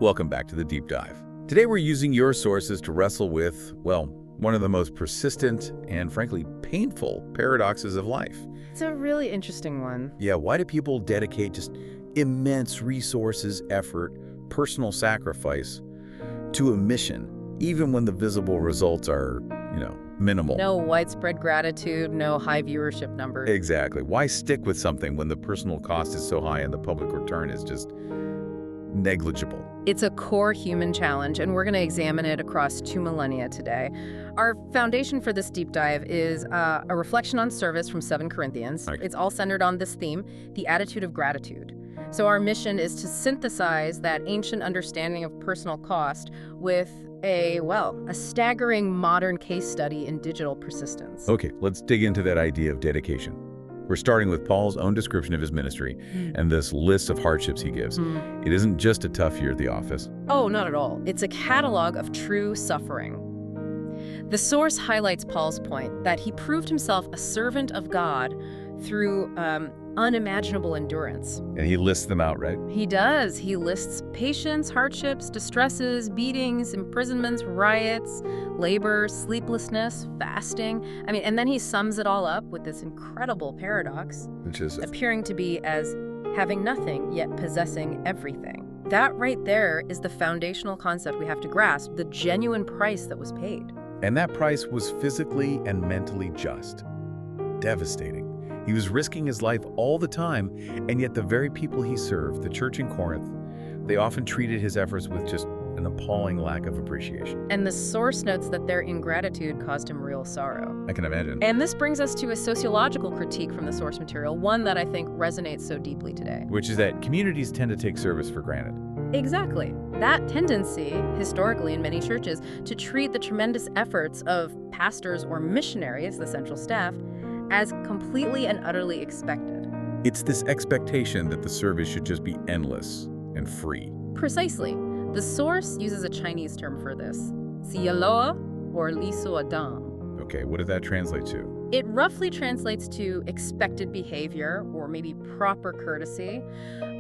Welcome back to the Deep Dive. Today we're using your sources to wrestle with, well, one of the most persistent and frankly painful paradoxes of life. It's a really interesting one. Yeah, why do people dedicate just immense resources, effort, personal sacrifice to a mission, even when the visible results are, minimal? No widespread gratitude, no high viewership numbers. Exactly. Why stick with something when the personal cost is so high and the public return is just negligible? It's a core human challenge, and we're going to examine it across 2 millennia today. Our foundation for this deep dive is a reflection on service from 2 Corinthians. Okay. It's all centered on this theme, the attitude of gratitude. So our mission is to synthesize that ancient understanding of personal cost with a staggering modern case study in digital persistence. Okay, let's dig into that idea of dedication. We're starting with Paul's own description of his ministry and this list of hardships he gives. It isn't just a tough year at the office. Oh, not at all. It's a catalog of true suffering. The source highlights Paul's point that he proved himself a servant of God through unimaginable endurance. And he lists them out, right? He does. He lists patience, hardships, distresses, beatings, imprisonments, riots, labor, sleeplessness, fasting. And then he sums it all up with this incredible paradox, Which is appearing to be as having nothing, yet possessing everything. That right there is the foundational concept we have to grasp, the genuine price that was paid. And that price was physically and mentally just. Devastating. He was risking his life all the time, and yet the very people he served, the church in Corinth, they often treated his efforts with just an appalling lack of appreciation. And the source notes that their ingratitude caused him real sorrow. I can imagine. And this brings us to a sociological critique from the source material, one that I think resonates so deeply today. Which is that communities tend to take service for granted. Exactly. That tendency, historically in many churches, to treat the tremendous efforts of pastors or missionaries, the central staff, as completely and utterly expected. It's this expectation that the service should just be endless and free. Precisely. The source uses a Chinese term for this, siyaloa or lisu adam. Okay, what does that translate to? It roughly translates to expected behavior or maybe proper courtesy.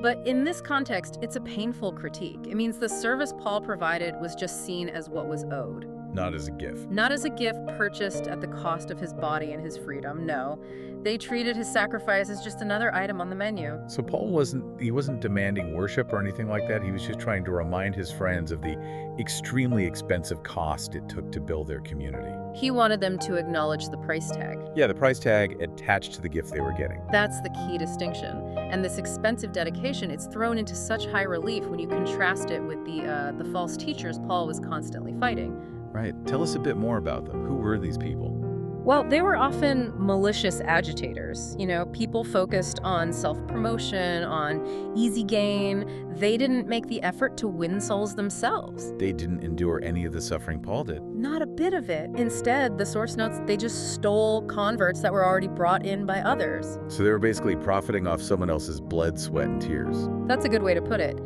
But in this context, it's a painful critique. It means the service Paul provided was just seen as what was owed. Not as a gift. Not as a gift purchased at the cost of his body and his freedom, no. They treated his sacrifice as just another item on the menu. So Paul wasn't demanding worship or anything like that. He was just trying to remind his friends of the extremely expensive cost it took to build their community. He wanted them to acknowledge the price tag. Yeah, the price tag attached to the gift they were getting. That's the key distinction. And this expensive dedication, it's thrown into such high relief when you contrast it with the false teachers Paul was constantly fighting. Right. Tell us a bit more about them. Who were these people? Well, they were often malicious agitators, people focused on self-promotion, on easy gain. They didn't make the effort to win souls themselves. They didn't endure any of the suffering Paul did. Not a bit of it. Instead, the source notes they just stole converts that were already brought in by others. So they were basically profiting off someone else's blood, sweat, and tears. That's a good way to put it.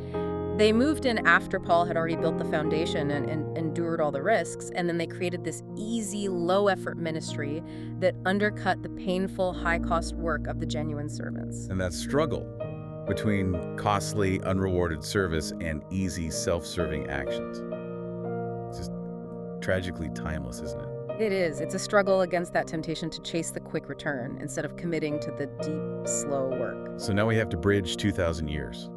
They moved in after Paul had already built the foundation and endured all the risks, and then they created this easy, low-effort ministry that undercut the painful, high-cost work of the genuine servants. And that struggle between costly, unrewarded service and easy, self-serving actions. It's just tragically timeless, isn't it? It is. It's a struggle against that temptation to chase the quick return instead of committing to the deep, slow work. So now we have to bridge 2,000 years.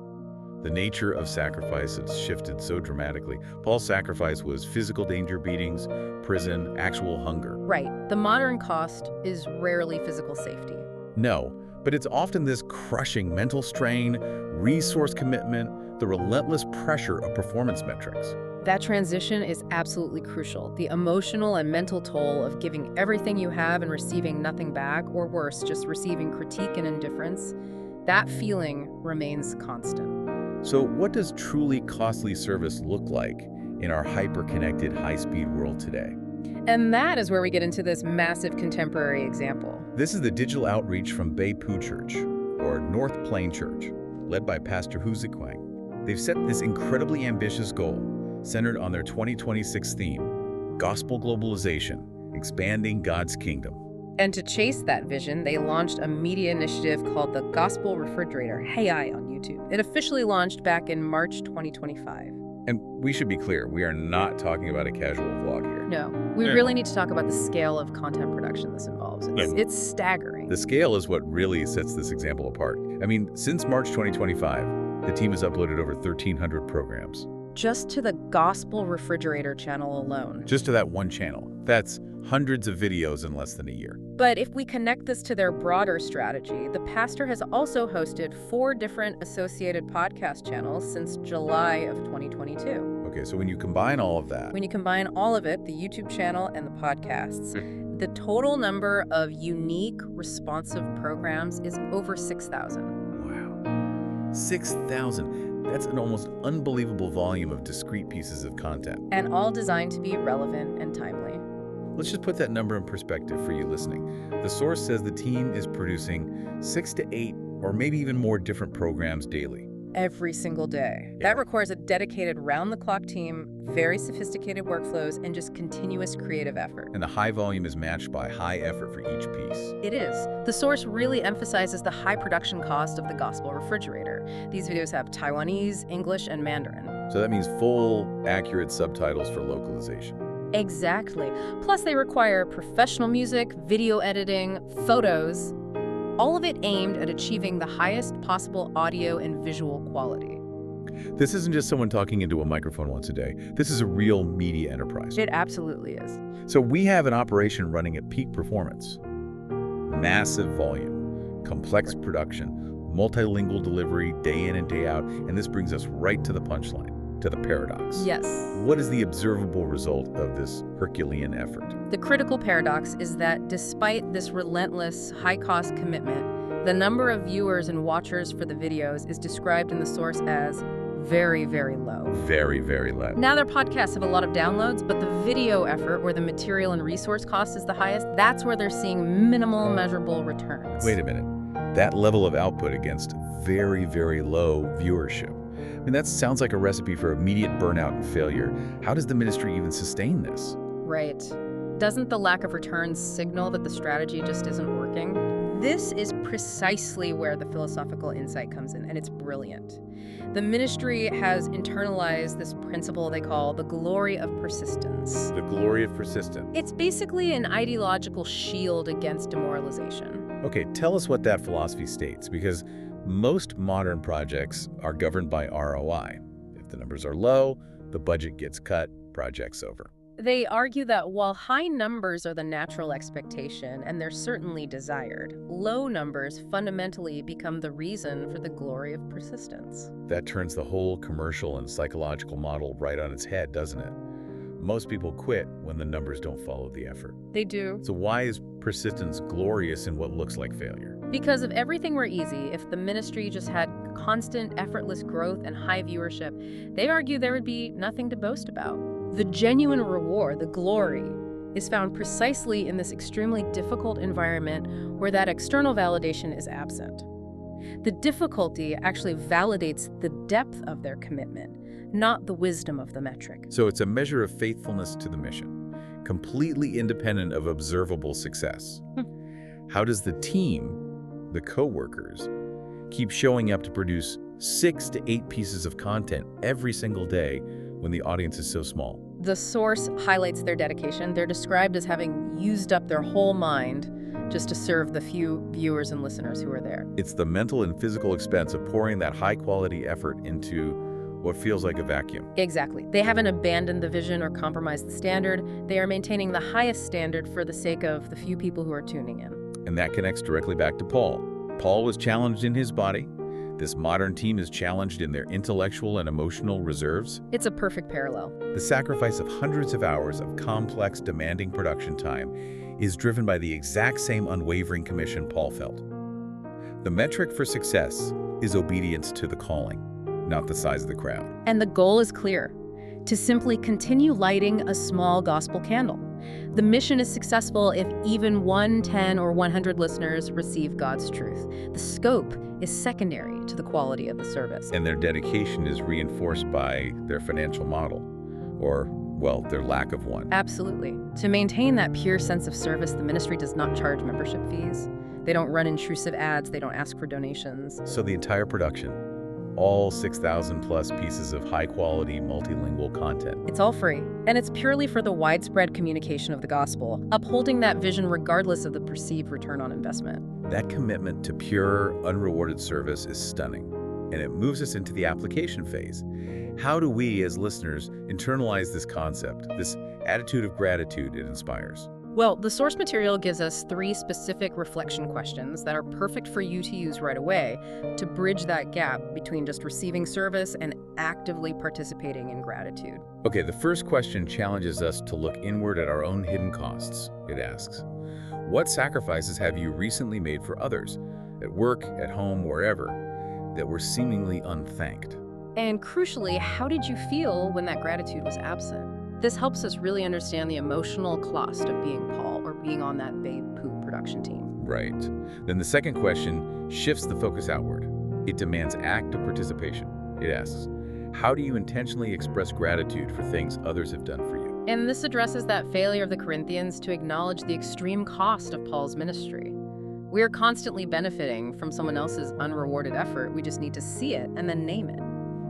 The nature of sacrifice has shifted so dramatically. Paul's sacrifice was physical danger, beatings, prison, actual hunger. Right. The modern cost is rarely physical safety. No, but it's often this crushing mental strain, resource commitment, the relentless pressure of performance metrics. That transition is absolutely crucial. The emotional and mental toll of giving everything you have and receiving nothing back, or worse, just receiving critique and indifference, that feeling remains constant. So what does truly costly service look like in our hyper-connected, high-speed world today? And that is where we get into this massive contemporary example. This is the digital outreach from Bay Poo Church, or North Plain Church, led by Pastor Hu Ziquang. They've set this incredibly ambitious goal, centered on their 2026 theme, Gospel Globalization, Expanding God's Kingdom. And to chase that vision, they launched a media initiative called the Gospel Refrigerator, Hey I, on YouTube. It officially launched back in March 2025. And we should be clear, we are not talking about a casual vlog here. No, we really need to talk about the scale of content production this involves. It's staggering. The scale is what really sets this example apart. I mean, since March 2025, the team has uploaded over 1,300 programs. Just to the Gospel Refrigerator channel alone. Just to that one channel. That's hundreds of videos in less than a year. But if we connect this to their broader strategy, the pastor has also hosted 4 different associated podcast channels since July of 2022. Okay, so when you combine all of that... When you combine all of it, the YouTube channel and the podcasts, the total number of unique, responsive programs is over 6,000. Wow. 6,000. That's an almost unbelievable volume of discrete pieces of content. And all designed to be relevant and timely. Let's just put that number in perspective for you listening. The source says the team is producing 6 to 8 or maybe even more different programs daily. Every single day. Yeah. That requires a dedicated round-the-clock team, very sophisticated workflows, and just continuous creative effort. And the high volume is matched by high effort for each piece. It is. The source really emphasizes the high production cost of the Gospel Refrigerator. These videos have Taiwanese, English, and Mandarin. So that means full, accurate subtitles for localization. Exactly. Plus, they require professional music, video editing, photos, all of it aimed at achieving the highest possible audio and visual quality. This isn't just someone talking into a microphone once a day. This is a real media enterprise. It absolutely is. So we have an operation running at peak performance. Massive volume, complex production, multilingual delivery day in and day out, and this brings us right to the punchline. To the paradox. Yes. What is the observable result of this Herculean effort? The critical paradox is that despite this relentless, high-cost commitment, the number of viewers and watchers for the videos is described in the source as very, very low. Very, very low. Now their podcasts have a lot of downloads, but the video effort, where the material and resource cost is the highest, that's where they're seeing minimal measurable returns. Wait a minute. That level of output against very, very low viewership. I mean, that sounds like a recipe for immediate burnout and failure. How does the ministry even sustain this? Right. Doesn't the lack of returns signal that the strategy just isn't working? This is precisely where the philosophical insight comes in, and it's brilliant. The ministry has internalized this principle they call the glory of persistence. The glory of persistence. It's basically an ideological shield against demoralization. Okay, tell us what that philosophy states, because most modern projects are governed by ROI. If the numbers are low, the budget gets cut, project's over. They argue that while high numbers are the natural expectation, and they're certainly desired, low numbers fundamentally become the reason for the glory of persistence. That turns the whole commercial and psychological model right on its head, doesn't it? Most people quit when the numbers don't follow the effort. They do. So why is persistence glorious in what looks like failure? Because if everything were easy, if the ministry just had constant, effortless growth and high viewership, they argue there would be nothing to boast about. The genuine reward, the glory, is found precisely in this extremely difficult environment where that external validation is absent. The difficulty actually validates the depth of their commitment, not the wisdom of the metric. So it's a measure of faithfulness to the mission, completely independent of observable success. How does the team, the co-workers, keep showing up to produce 6 to 8 pieces of content every single day when the audience is so small? The source highlights their dedication. They're described as having used up their whole mind just to serve the few viewers and listeners who are there. It's the mental and physical expense of pouring that high-quality effort into what feels like a vacuum. Exactly. They haven't abandoned the vision or compromised the standard. They are maintaining the highest standard for the sake of the few people who are tuning in. And that connects directly back to Paul. Paul was challenged in his body. This modern team is challenged in their intellectual and emotional reserves. It's a perfect parallel. The sacrifice of hundreds of hours of complex, demanding production time is driven by the exact same unwavering commission Paul felt. The metric for success is obedience to the calling, not the size of the crowd. And the goal is clear: to simply continue lighting a small gospel candle. The mission is successful if even 1, 10, or 100 listeners receive God's truth. The scope is secondary to the quality of the service. And their dedication is reinforced by their financial model, or, well, their lack of one. Absolutely. To maintain that pure sense of service, the ministry does not charge membership fees. They don't run intrusive ads. They don't ask for donations. So the entire production, all 6,000 plus pieces of high-quality multilingual content. It's all free, and it's purely for the widespread communication of the gospel, upholding that vision regardless of the perceived return on investment. That commitment to pure, unrewarded service is stunning, and it moves us into the application phase. How do we, as listeners, internalize this concept, this attitude of gratitude it inspires? Well, the source material gives us 3 specific reflection questions that are perfect for you to use right away to bridge that gap between just receiving service and actively participating in gratitude. Okay, the first question challenges us to look inward at our own hidden costs. It asks, what sacrifices have you recently made for others, at work, at home, wherever, that were seemingly unthanked? And crucially, how did you feel when that gratitude was absent? This helps us really understand the emotional cost of being Paul or being on that Babe Poop production team. Right. Then the second question shifts the focus outward. It demands active participation. It asks, how do you intentionally express gratitude for things others have done for you? And this addresses that failure of the Corinthians to acknowledge the extreme cost of Paul's ministry. We are constantly benefiting from someone else's unrewarded effort. We just need to see it and then name it.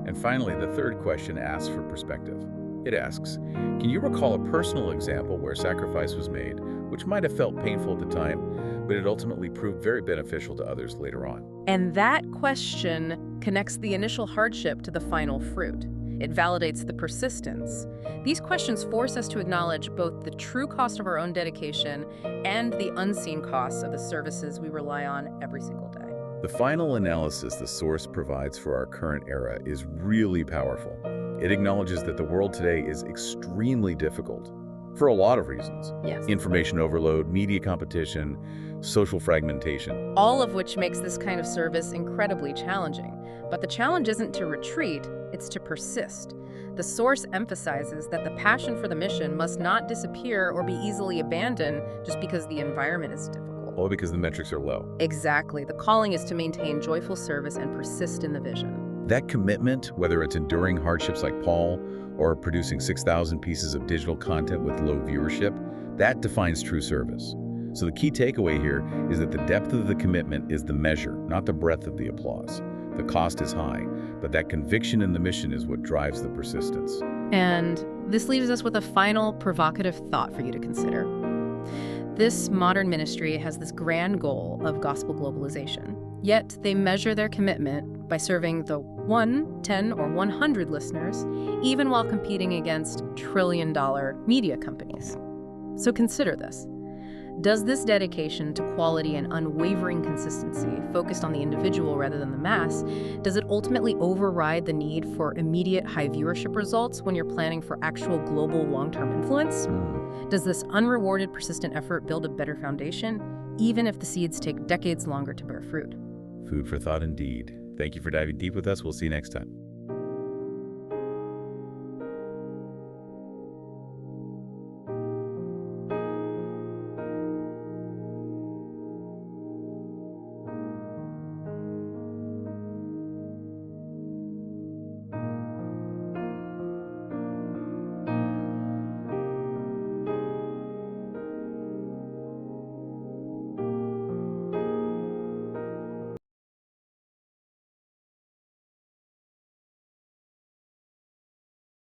And finally, the third question asks for perspective. It asks, can you recall a personal example where sacrifice was made, which might have felt painful at the time, but it ultimately proved very beneficial to others later on? And that question connects the initial hardship to the final fruit. It validates the persistence. These questions force us to acknowledge both the true cost of our own dedication and the unseen costs of the services we rely on every single day. The final analysis the source provides for our current era is really powerful. It acknowledges that the world today is extremely difficult for a lot of reasons. Yes. Information overload, media competition, social fragmentation. All of which makes this kind of service incredibly challenging. But the challenge isn't to retreat, it's to persist. The source emphasizes that the passion for the mission must not disappear or be easily abandoned just because the environment is difficult. All because the metrics are low. Exactly. The calling is to maintain joyful service and persist in the vision. That commitment, whether it's enduring hardships like Paul or producing 6,000 pieces of digital content with low viewership, that defines true service. So the key takeaway here is that the depth of the commitment is the measure, not the breadth of the applause. The cost is high, but that conviction in the mission is what drives the persistence. And this leaves us with a final provocative thought for you to consider. This modern ministry has this grand goal of gospel globalization, yet they measure their commitment by serving the 1, 10, or 100 listeners, even while competing against trillion-dollar media companies. So consider this. Does this dedication to quality and unwavering consistency, focused on the individual rather than the mass, does it ultimately override the need for immediate high viewership results when you're planning for actual global long-term influence? Does this unrewarded, persistent effort build a better foundation, even if the seeds take decades longer to bear fruit? Food for thought indeed. Thank you for diving deep with us. We'll see you next time.